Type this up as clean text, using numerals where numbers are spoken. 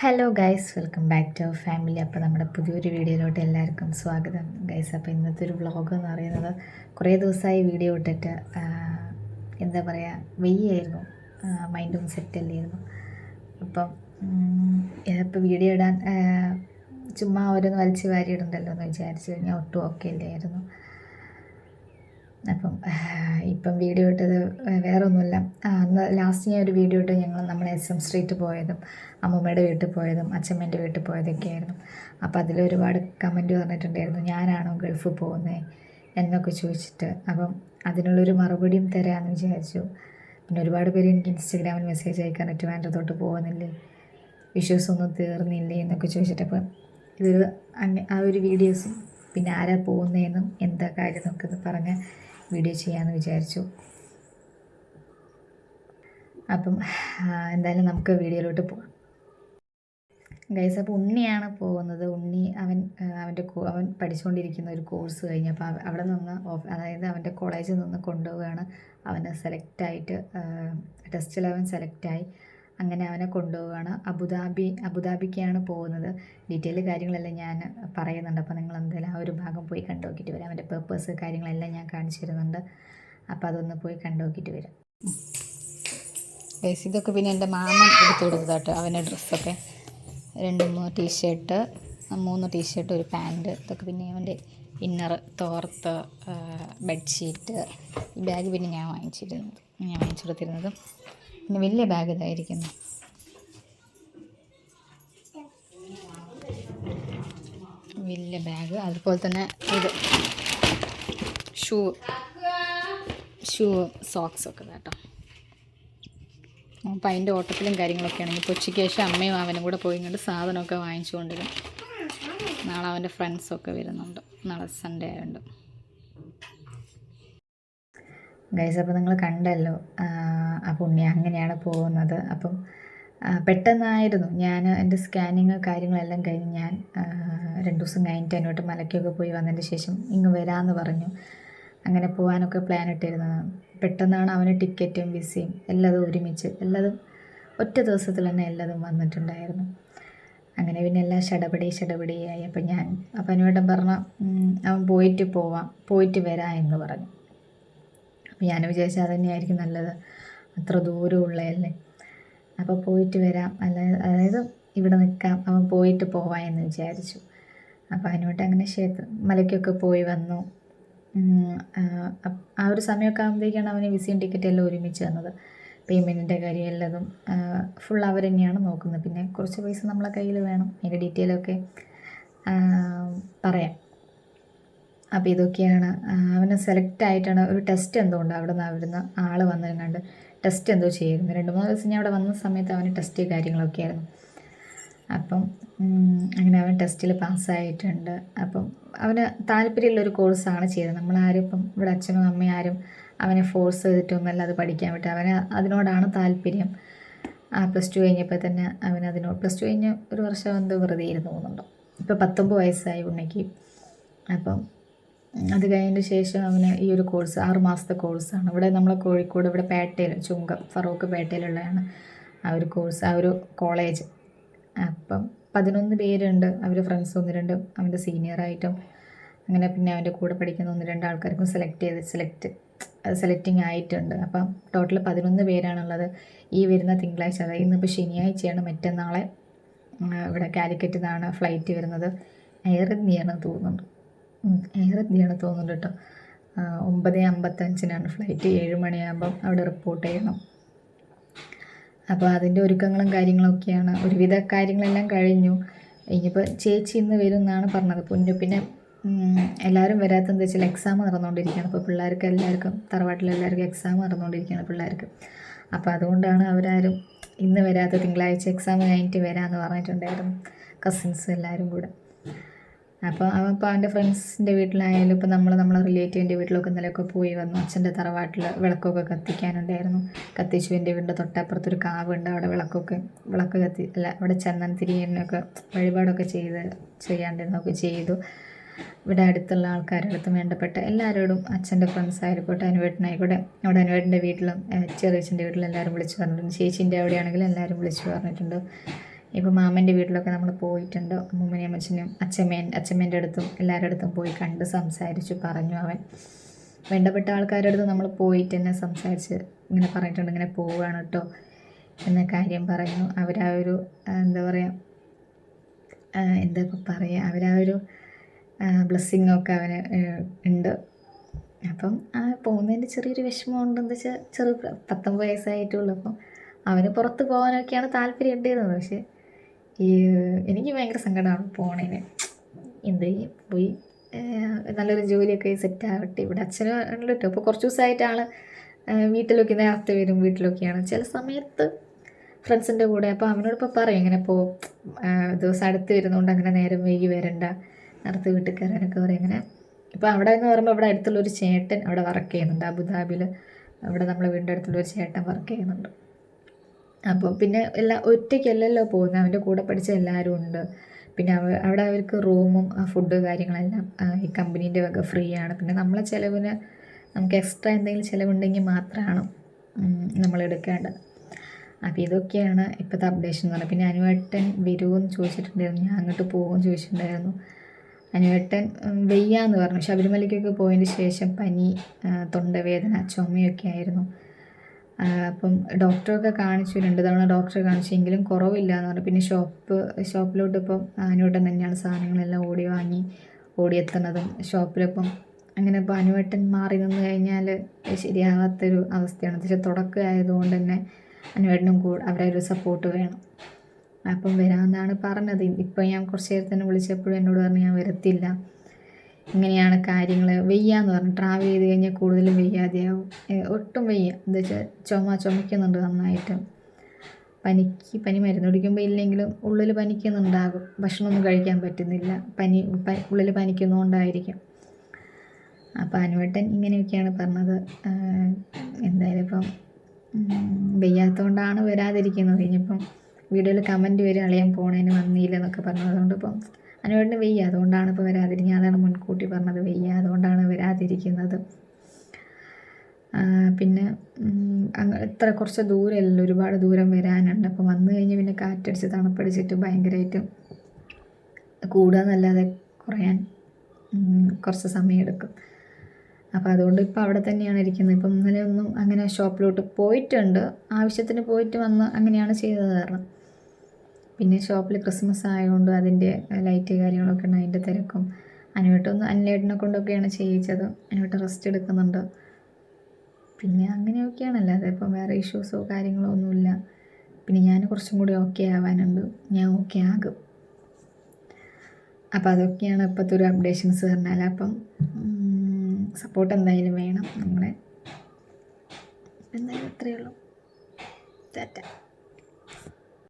Hello guys, welcome back to our family. അപ്പോൾ നമ്മുടെ പുതിയൊരു വീഡിയോയിലോട്ട് എല്ലാവർക്കും സ്വാഗതം ഗൈസ്. അപ്പോൾ ഇന്നത്തെ ഒരു വ്ളോഗ് എന്ന് പറയുന്നത് കുറേ ദിവസമായി വീഡിയോ ഇട്ടിട്ട് എന്താ പറയുക, വെയ്യായിരുന്നു, മൈൻഡും സെറ്റല്ലായിരുന്നു. അപ്പം ഇപ്പോൾ വീഡിയോ ഇടാൻ ചുമ്മാ ഓരോന്ന് വലിച്ച് വാരിയിടുണ്ടല്ലോ എന്ന് വിചാരിച്ചു കഴിഞ്ഞാൽ ഒട്ടും ഓക്കെ അല്ലായിരുന്നു. അപ്പം ഇപ്പം വീഡിയോ ഇട്ടത് വേറെ ഒന്നുമില്ല. അന്ന് ലാസ്റ്റ് ഞാൻ ഒരു വീഡിയോ ഇട്ട് നമ്മൾ SM സ്ട്രീറ്റ് പോയതും അമ്മൂമ്മയുടെ വീട്ടിൽ പോയതും അച്ഛമ്മേൻ്റെ വീട്ടിൽ പോയതൊക്കെ ആയിരുന്നു. അപ്പോൾ അതിലൊരുപാട് കമൻറ്റ് പറഞ്ഞിട്ടുണ്ടായിരുന്നു, ഞാനാണോ ഗൾഫിൽ പോകുന്നത് എന്നൊക്കെ ചോദിച്ചിട്ട്. അപ്പം അതിനുള്ളൊരു മറുപടിയും തരാമെന്ന് വിചാരിച്ചു. പിന്നെ ഒരുപാട് പേര് എനിക്ക് ഇൻസ്റ്റഗ്രാമിൽ മെസ്സേജ് അയക്കാനായിട്ട് വേണ്ടതോട്ട് പോകുന്നില്ലേ, വിശ്വാസമൊന്നും തീർന്നില്ലേ എന്നൊക്കെ ചോദിച്ചിട്ട്. അപ്പം ഇതൊരു ആ ഒരു വീഡിയോസും പിന്നെ ആരാ പോകുന്നതെന്നും എന്താ കാര്യം എന്നൊക്കെ ഒന്ന് പറഞ്ഞ് വീഡിയോ ചെയ്യാമെന്ന് വിചാരിച്ചു. അപ്പം എന്തായാലും നമുക്ക് വീഡിയോയിലോട്ട് പോകാം ഗൈസ്. അപ്പോൾ ഉണ്ണിയാണ് പോകുന്നത്. ഉണ്ണി അവൻ പഠിച്ചുകൊണ്ടിരിക്കുന്ന ഒരു കോഴ്സ് കഴിഞ്ഞപ്പോൾ അവിടെ നിന്ന് അതായത് അവൻ്റെ കോളേജിൽ നിന്ന് കൊണ്ടുപോവുകയാണ്. അവന് സെലക്റ്റായിട്ട് ടെസ്റ്റിൽ അവൻ സെലക്റ്റായി. അങ്ങനെ അവനെ കൊണ്ടുപോവുകയാണ്. അബുദാബിക്കാണ് പോകുന്നത്. ഡീറ്റെയിൽ കാര്യങ്ങളെല്ലാം ഞാൻ പറയുന്നുണ്ട്. അപ്പോൾ നിങ്ങൾ എന്തായാലും ആ ഒരു ഭാഗം പോയി കണ്ടു നോക്കിയിട്ട് വരാം. അവൻ്റെ പേർപ്പസ് കാര്യങ്ങളെല്ലാം ഞാൻ കാണിച്ചു തരുന്നുണ്ട്. അപ്പോൾ അതൊന്ന് പോയി കണ്ടു നോക്കിയിട്ട് വരാം. ഇതൊക്കെ പിന്നെ എൻ്റെ മാമൻ എടുത്തു കൊടുത്തതാട്ടോ അവൻ്റെ ഡ്രസ്സൊക്കെ. 2-3 ടീഷർട്ട്, 3 ടീഷർട്ട്, ഒരു പാൻറ്റ്, ഇതൊക്കെ പിന്നെ അവൻ്റെ ഇന്നർ, തോർത്ത്, ബെഡ്ഷീറ്റ്. ഈ ബാഗ് പിന്നെ ഞാൻ വാങ്ങിച്ചു കൊടുത്തിരുന്നത്. പിന്നെ വലിയ ബാഗ് ഇതായിരിക്കുന്നു. വലിയ ബാഗ്. അതുപോലെ തന്നെ ഇത് ഷൂ സോക്സൊക്കെ കേട്ടോ. അപ്പം അതിൻ്റെ ഓട്ടത്തിലും കാര്യങ്ങളൊക്കെ ആണെങ്കിൽ ഇപ്പോൾ ഉച്ചയ്ക്ക് ശേഷം അമ്മയും അവനും കൂടെ പോയി കൊണ്ട് സാധനമൊക്കെ വാങ്ങിച്ചു കൊണ്ടുവരും. നാളെ അവൻ്റെ ഫ്രണ്ട്സൊക്കെ വരുന്നുണ്ട്. നാളെ സൺഡേ ആയതുകൊണ്ട്. ഗൈസ്, അപ്പോൾ നിങ്ങൾ കണ്ടല്ലോ ആ പുണ്യ അങ്ങനെയാണ് പോകുന്നത്. അപ്പം പെട്ടെന്നായിരുന്നു. ഞാൻ എൻ്റെ സ്കാനിങ് കാര്യങ്ങളെല്ലാം കഴിഞ്ഞ് ഞാൻ 2 ദിവസം കഴിഞ്ഞിട്ട് എന്നോട്ട് മലയ്ക്കൊക്കെ പോയി വന്നതിന് ശേഷം ഇങ്ങ് വരാമെന്ന് പറഞ്ഞു. അങ്ങനെ പോകാനൊക്കെ പ്ലാൻ ഇട്ടിരുന്നതാണ്. പെട്ടെന്നാണ് അവന് ടിക്കറ്റും വിസയും എല്ലാതും ഒരുമിച്ച്, എല്ലാതും ഒറ്റ ദിവസത്തിൽ തന്നെ എല്ലാതും വന്നിട്ടുണ്ടായിരുന്നു. അങ്ങനെ പിന്നെ എല്ലാം ഷടപടിയായി. അപ്പം അനുവേട്ടൻ പറഞ്ഞ അവൻ പോയിട്ട് വരാം എന്ന് പറഞ്ഞു. അപ്പോൾ ഞാൻ വിചാരിച്ചാൽ അത് തന്നെയായിരിക്കും നല്ലത്, അത്ര ദൂരമുള്ളതല്ലേ. അപ്പോൾ പോയിട്ട് വരാം, അതായത് ഇവിടെ നിൽക്കാം, അവൻ പോയിട്ട് പോവാം എന്ന് വിചാരിച്ചു. അപ്പോൾ അതിനോട്ട് അങ്ങനെ മലയ്ക്കൊക്കെ പോയി വന്നു. ആ ഒരു സമയമൊക്കെ ആകുമ്പോഴേക്കാണ് അവന് വിസയും ടിക്കറ്റും എല്ലാം ഒരുമിച്ച് തന്നത്. പേയ്മെൻറ്റിൻ്റെ കാര്യം എല്ലാതും ഫുൾ അവർ തന്നെയാണ് നോക്കുന്നത്. പിന്നെ കുറച്ച് പൈസ നമ്മളെ കയ്യിൽ വേണം. അതിൻ്റെ ഡീറ്റെയിലൊക്കെ പറയാം. അപ്പോൾ ഇതൊക്കെയാണ്. അവന് സെലക്ട് ആയിട്ടാണ്. ഒരു ടെസ്റ്റ് എന്തോ ഉണ്ട് അവിടുന്ന് ആൾ വന്നതിനാണ്ട് ടെസ്റ്റ് എന്തോ ചെയ്യുന്നു. 2-3 ദിവസം ഞാൻ അവിടെ വന്ന സമയത്ത് അവന് ടെസ്റ്റ് കാര്യങ്ങളൊക്കെ ആയിരുന്നു. അപ്പം അങ്ങനെ അവൻ ടെസ്റ്റിൽ പാസ്സായിട്ടുണ്ട്. അപ്പം അവന് താല്പര്യമുള്ളൊരു കോഴ്സാണ് ചെയ്തത്. നമ്മളാരും ഇപ്പം ഇവിടെ അച്ഛനും അമ്മയും ആരും അവനെ ഫോഴ്സ് ചെയ്തിട്ടൊന്നുമല്ല അത് പഠിക്കാൻ വിട്ട്. അവന് അതിനോടാണ് താല്പര്യം. +2 കഴിഞ്ഞപ്പോൾ തന്നെ +2 കഴിഞ്ഞ് 1 വർഷം എന്തോ വെറുതെ ഇരുന്ന് പോകുന്നുണ്ടോ. ഇപ്പോൾ 19 വയസ്സായി ഉണ്ണിക്ക്. അപ്പം അത് കഴിഞ്ഞതിന് ശേഷം അവന് ഈ ഒരു കോഴ്സ് 6 മാസത്തെ കോഴ്സാണ്. ഇവിടെ നമ്മളെ കോഴിക്കോട് ഇവിടെ പേട്ടയിൽ ചുങ്കം ഫറൂഖ് പേട്ടയിലുള്ളതാണ് ആ ഒരു കോഴ്സ്, ആ ഒരു കോളേജ്. അപ്പം 11 പേരുണ്ട്. അവർ ഫ്രണ്ട്സ് 1-2 അവൻ്റെ സീനിയറായിട്ടും അങ്ങനെ പിന്നെ അവൻ്റെ കൂടെ പഠിക്കുന്ന 1-2 ആൾക്കാർക്കും സെലക്റ്റിംഗ് ആയിട്ടുണ്ട്. അപ്പം ടോട്ടൽ 11 പേരാണുള്ളത്. ഈ വരുന്ന തിങ്കളാഴ്ച, അതായത് ഇന്നിപ്പോൾ ശനിയാഴ്ചയാണ്, മറ്റന്നാളെ ഇവിടെ കാലിക്കറ്റിൽ നിന്നാണ് ഫ്ലൈറ്റ് വരുന്നത്. എയർ ഇന്ത്യയാണ് തോന്നുന്നുണ്ട് കേട്ടോ. 9:55 ഫ്ലൈറ്റ്. 7 മണിയാകുമ്പം അവിടെ റിപ്പോർട്ട് ചെയ്യണം. അപ്പോൾ അതിൻ്റെ ഒരുക്കങ്ങളും കാര്യങ്ങളൊക്കെയാണ്. ഒരുവിധ കാര്യങ്ങളെല്ലാം കഴിഞ്ഞു. ഇനിയിപ്പോൾ ചേച്ചി ഇന്ന് വരും എന്നാണ് പറഞ്ഞത്. പിന്നെ എല്ലാവരും വരാത്തതെന്ന് വെച്ചാൽ എക്സാം നടന്നുകൊണ്ടിരിക്കുകയാണ്. അപ്പോൾ പിള്ളേർക്ക് എല്ലാവർക്കും തറവാട്ടിലെല്ലാവർക്കും എക്സാം നടന്നുകൊണ്ടിരിക്കുകയാണ് പിള്ളേർക്ക്. അപ്പോൾ അതുകൊണ്ടാണ് അവരാരും ഇന്ന് വരാത്ത. തിങ്കളാഴ്ച എക്സാം കഴിഞ്ഞിട്ട് വരാമെന്ന് പറഞ്ഞിട്ടുണ്ടായിരുന്നു, കസിൻസ് എല്ലാവരും കൂടെ. അപ്പോൾ അവൻ്റെ ഫ്രണ്ട്സിൻ്റെ വീട്ടിലായാലും ഇപ്പോൾ നമ്മളെ റിലേറ്റീവിൻ്റെ വീട്ടിലൊക്കെ ഇന്നലെയൊക്കെ പോയി വന്നു. അച്ഛൻ്റെ തറവാട്ടിൽ വിളക്കൊക്കെ കത്തിക്കാനുണ്ടായിരുന്നു. കത്തിച്ചു. എൻ്റെ വീടിൻ്റെ തൊട്ടപ്പുറത്തൊരു കാവുണ്ട്, അവിടെ അവിടെ ചന്ദനം തിരിയൊക്കെ വഴിപാടൊക്കെ ചെയ്യാണ്ടിരുന്നൊക്കെ ചെയ്തു. ഇവിടെ അടുത്തുള്ള ആൾക്കാരുടെ അടുത്ത് വേണ്ടപ്പെട്ട എല്ലാവരോടും, അച്ഛൻ്റെ ഫ്രണ്ട്സ് ആയിക്കോട്ടെ, അനുവേട്ടനായിക്കോട്ടെ, അവിടെ അനുവേട്ടൻ്റെ വീട്ടിലും ചെറിയച്ഛൻ്റെ വീട്ടിലും എല്ലാവരും വിളിച്ചു പറഞ്ഞിട്ടുണ്ട്. ചേച്ചീൻ്റെ അവിടെയാണെങ്കിലും എല്ലാവരും വിളിച്ചു പറഞ്ഞിട്ടുണ്ട്. ഇപ്പോൾ മാമൻ്റെ വീട്ടിലൊക്കെ നമ്മൾ പോയിട്ടുണ്ട്. അമ്മൂമ്മനെയും അമ്മച്ചനും അച്ഛമ്മേൻ്റെ അടുത്തും എല്ലാവരുടെ അടുത്തും പോയി കണ്ട് സംസാരിച്ചു പറഞ്ഞു. അവൻ വേണ്ടപ്പെട്ട ആൾക്കാരുടെ അടുത്ത് നമ്മൾ പോയിട്ട് തന്നെ സംസാരിച്ച് ഇങ്ങനെ പറഞ്ഞിട്ടുണ്ട്, ഇങ്ങനെ പോവുകയാണ് കേട്ടോ എന്ന കാര്യം പറഞ്ഞു. അവരാ ഒരു എന്താ പറയുക, എന്താ ഇപ്പോൾ പറയുക, അവരാ ഒരു ബ്ലെസ്സിങ്ങൊക്കെ അവന് ഉണ്ട്. അപ്പം പോകുന്നതിൻ്റെ ചെറിയൊരു വിഷമം ഉണ്ടെന്ന് വെച്ചാൽ 19 വയസ്സായിട്ടുള്ളൂ. അപ്പം അവന് പുറത്ത് പോകാനൊക്കെയാണ് താല്പര്യം ഉണ്ടായിരുന്നത്. പക്ഷേ എനിക്ക് ഭയങ്കര സങ്കടമാണ് പോണേന്. എന്ത് പോയി നല്ലൊരു ജോലിയൊക്കെ സെറ്റ് ആവട്ടെ. ഇവിടെ അച്ഛനും ഉണ്ട് കേട്ടോ. അപ്പോൾ കുറച്ച് ദിവസമായിട്ട് ആൾ വീട്ടിലൊക്കെ നേരത്തെ വരും, വീട്ടിലൊക്കെയാണ് ചില സമയത്ത് ഫ്രണ്ട്സിൻ്റെ കൂടെ. അപ്പോൾ അവനോടിപ്പോൾ പറയും ഇങ്ങനെ ദിവസം അടുത്ത് വരുന്നതുകൊണ്ട് അങ്ങനെ നേരം വൈകി വരണ്ട, നേരത്തെ വീട്ടിൽ കയറാനൊക്കെ പറയും. ഇങ്ങനെ ഇപ്പോൾ അവിടെ എന്ന് പറയുമ്പോൾ ഇവിടെ അടുത്തുള്ളൊരു ചേട്ടൻ അവിടെ വർക്ക് ചെയ്യുന്നുണ്ട് അബുദാബിയിൽ. അവിടെ നമ്മളെ വീടിൻ്റെ അടുത്തുള്ളൊരു ചേട്ടൻ വർക്ക് ചെയ്യുന്നുണ്ട്. അപ്പോൾ പിന്നെ ഒറ്റയ്ക്കല്ലല്ലോ പോകുന്നത്, അവൻ്റെ കൂടെ പഠിച്ച എല്ലാവരും ഉണ്ട്. പിന്നെ അവിടെ അവർക്ക് റൂമും ഫുഡ് കാര്യങ്ങളെല്ലാം ഈ കമ്പനീൻ്റെ വക ഫ്രീ ആണ്. പിന്നെ നമ്മളെ ചിലവിന് നമുക്ക് എക്സ്ട്രാ എന്തെങ്കിലും ചിലവുണ്ടെങ്കിൽ മാത്രമാണ് നമ്മൾ എടുക്കേണ്ടത്. അപ്പോൾ ഇതൊക്കെയാണ് ഇപ്പോഴത്തെ അപ്ഡേഷൻ എന്ന് പറഞ്ഞാൽ. പിന്നെ അനുവേട്ടൻ വരുമെന്ന് ചോദിച്ചിട്ടുണ്ടായിരുന്നു, ഞാൻ അങ്ങോട്ട് പോകുമെന്ന് ചോദിച്ചിട്ടുണ്ടായിരുന്നു. അനുവേട്ടൻ വയ്യാന്ന് പറഞ്ഞു. ശബരിമലയ്ക്കൊക്കെ പോയതിന് ശേഷം പനി, തൊണ്ടവേദന, ചുമയൊക്കെ ആയിരുന്നു. അപ്പം ഡോക്ടറൊക്കെ കാണിച്ചു, 2 തവണ ഡോക്ടറെ കാണിച്ചെങ്കിലും കുറവില്ല എന്ന് പറഞ്ഞു. പിന്നെ ഷോപ്പിലോട്ട് ഇപ്പം അനുവേട്ടൻ തന്നെയാണ് സാധനങ്ങളെല്ലാം ഓടിയെത്തുന്നതും ഷോപ്പിലിപ്പം. അങ്ങനെ ഇപ്പോൾ അനുവേട്ടൻ മാറി നിന്ന് കഴിഞ്ഞാൽ ശരിയാകാത്തൊരു അവസ്ഥയാണ്. പക്ഷേ തുടക്കമായതുകൊണ്ട് തന്നെ അനുവേട്ടനും അവരുടെ ഒരു സപ്പോർട്ട് വേണം. അപ്പം വരാമെന്നാണ് പറഞ്ഞത്. ഇപ്പം ഞാൻ കുറച്ച് നേരത്തിന് വിളിച്ചപ്പോഴും എന്നോട് പറഞ്ഞു ഞാൻ വരത്തില്ല, ഇങ്ങനെയാണ് കാര്യങ്ങൾ, വയ്യാന്ന് പറഞ്ഞു. ട്രാവൽ ചെയ്ത് കഴിഞ്ഞാൽ കൂടുതലും വയ്യാതെയാവും. ഒട്ടും വയ്യ, എന്താ വെച്ചാൽ ചുമയ്ക്കുന്നുണ്ട് നന്നായിട്ട്. പനി മരുന്ന് കുടിക്കുമ്പോൾ ഇല്ലെങ്കിലും ഉള്ളിൽ പനിക്കുന്നുണ്ടാകും. ഭക്ഷണമൊന്നും കഴിക്കാൻ പറ്റുന്നില്ല, ഉള്ളിൽ പനിക്കുന്നതുകൊണ്ടായിരിക്കും. അപ്പോൾ അനുവേട്ടൻ ഇങ്ങനെയൊക്കെയാണ് പറഞ്ഞത്. എന്തായാലും ഇപ്പം വയ്യാത്തതുകൊണ്ടാണ് വരാതിരിക്കുന്നത്. ഇനിയിപ്പം വീഡിയോയിൽ കമൻറ്റ് വരും അളിയൻ പോണേന് വന്നില്ല എന്നൊക്കെ പറഞ്ഞു. അതുകൊണ്ട് ഇപ്പം അനുവേട്ടന് വയ്യ, അതുകൊണ്ടാണ് ഇപ്പോൾ വരാതിരിക്കുന്നത്. അതാണ് മുൻകൂട്ടി പറഞ്ഞത്, വയ്യ അതുകൊണ്ടാണ് വരാതിരിക്കുന്നത്. പിന്നെ ഇത്ര കുറച്ച് ദൂരമല്ല, ഒരുപാട് ദൂരം വരാനുണ്ട്. അപ്പോൾ വന്നു കഴിഞ്ഞ് പിന്നെ കാറ്റടിച്ച് തണുപ്പടിച്ചിട്ട് ഭയങ്കരമായിട്ട് കൂടുകയെന്നല്ലാതെ കുറയാൻ കുറച്ച് സമയമെടുക്കും. അപ്പോൾ അതുകൊണ്ട് ഇപ്പോൾ അവിടെ തന്നെയാണ് ഇരിക്കുന്നത്. ഇപ്പം ഇന്നലെ ഒന്നും അങ്ങനെ ഷോപ്പിലോട്ട് പോയിട്ടുണ്ട്, ആവശ്യത്തിന് പോയിട്ട് വന്ന് അങ്ങനെയാണ് ചെയ്തത്. കാരണം പിന്നെ ഷോപ്പിൽ ക്രിസ്മസ് ആയതുകൊണ്ട് അതിൻ്റെ ലൈറ്റ് കാര്യങ്ങളൊക്കെ ഉണ്ട്, അതിൻ്റെ തിരക്കും. അനിലേട്ടനെ കൊണ്ടൊക്കെയാണ് ചെയ്യിച്ചത്. അനുവേട്ടൻ റെസ്റ്റ് എടുക്കുന്നുണ്ട്. പിന്നെ അങ്ങനെയൊക്കെയാണ്, അല്ലാതെ ഇപ്പം വേറെ ഇഷ്യൂസോ കാര്യങ്ങളോ ഒന്നുമില്ല. പിന്നെ ഞാൻ കുറച്ചും കൂടി ഓക്കെ ആവാനുണ്ട്, ഞാൻ ഓക്കെ ആകും. അപ്പോൾ അതൊക്കെയാണ് ഇപ്പോഴത്തെ ഒരു അപ്ഡേഷൻസ് പറഞ്ഞാൽ. അപ്പം സപ്പോർട്ട് എന്തായാലും വേണം നമ്മളെ. എന്തായാലും അത്രയേ ഉള്ളൂ. ടാറ്റ.